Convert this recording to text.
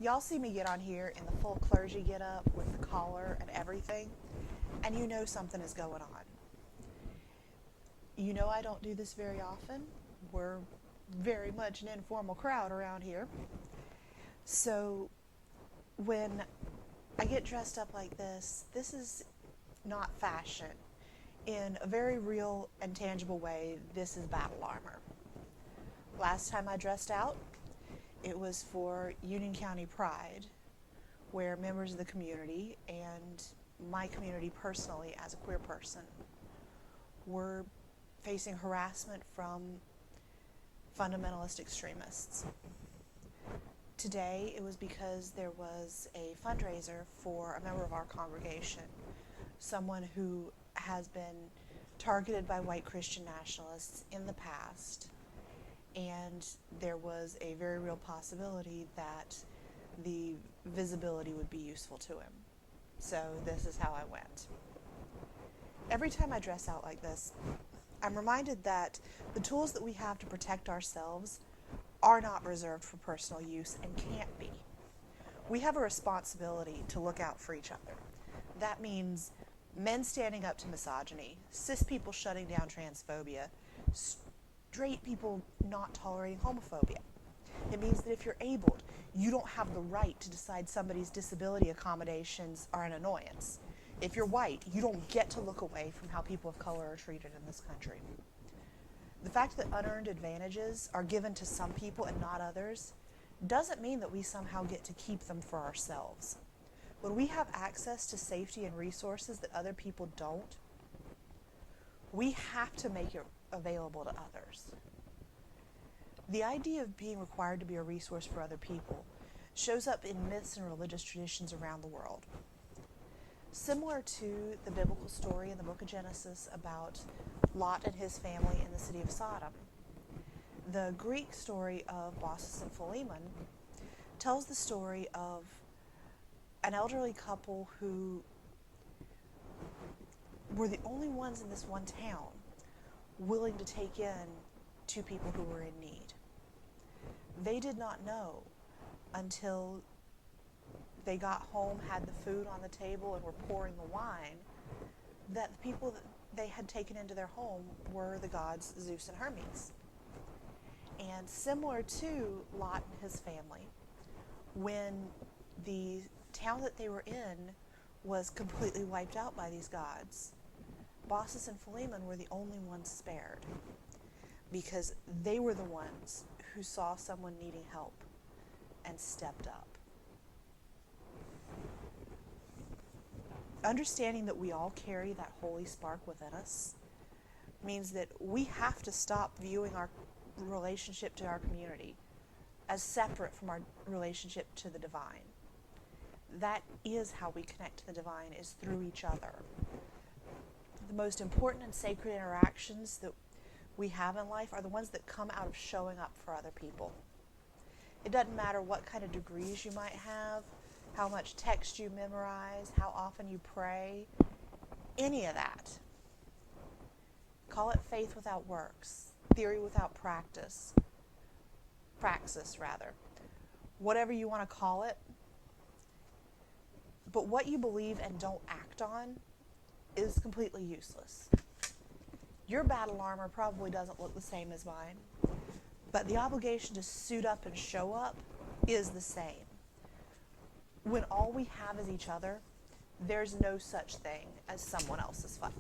Y'all see me get on here in the full clergy get up with the collar and everything, and you know something is going on. You know I don't do this very often. We're very much an informal crowd around here. So when I get dressed up like this is not fashion. In a very real and tangible way, this is battle armor. Last time I dressed out, it was for Union County Pride, where members of the community and my community personally as a queer person were facing harassment from fundamentalist extremists. Today it was because there was a fundraiser for a member of our congregation, someone who has been targeted by white Christian nationalists in the past, and there was a very real possibility that the visibility would be useful to him. So this is how I went. Every time I dress out like this, I'm reminded that the tools that we have to protect ourselves are not reserved for personal use and can't be. We have a responsibility to look out for each other. That means men standing up to misogyny, cis people shutting down transphobia, straight people not tolerating homophobia. It means that if you're abled, you don't have the right to decide somebody's disability accommodations are an annoyance. If you're white, you don't get to look away from how people of color are treated in this country. The fact that unearned advantages are given to some people and not others doesn't mean that we somehow get to keep them for ourselves. When we have access to safety and resources that other people don't, we have to make it available to others. The idea of being required to be a resource for other people shows up in myths and religious traditions around the world. Similar to the biblical story in the book of Genesis about Lot and his family in the city of Sodom, the Greek story of Baucis and Philemon tells the story of an elderly couple who were the only ones in this one town willing to take in two people who were in need. They did not know until they got home, had the food on the table, and were pouring the wine, that the people that they had taken into their home were the gods Zeus and Hermes. And similar to Lot and his family, when the town that they were in was completely wiped out by these gods, Baucis and Philemon were the only ones spared, because they were the ones who saw someone needing help and stepped up. Understanding that we all carry that holy spark within us means that we have to stop viewing our relationship to our community as separate from our relationship to the divine. That is how we connect to the divine, is through each other. The most important and sacred interactions that we have in life are the ones that come out of showing up for other people. It doesn't matter what kind of degrees you might have, how much text you memorize, how often you pray, any of that. Call it faith without works, theory without practice, praxis rather. Whatever you want to call it. But what you believe and don't act on is completely useless. Your battle armor probably doesn't look the same as mine, but the obligation to suit up and show up is the same. When all we have is each other, there's no such thing as someone else's fight.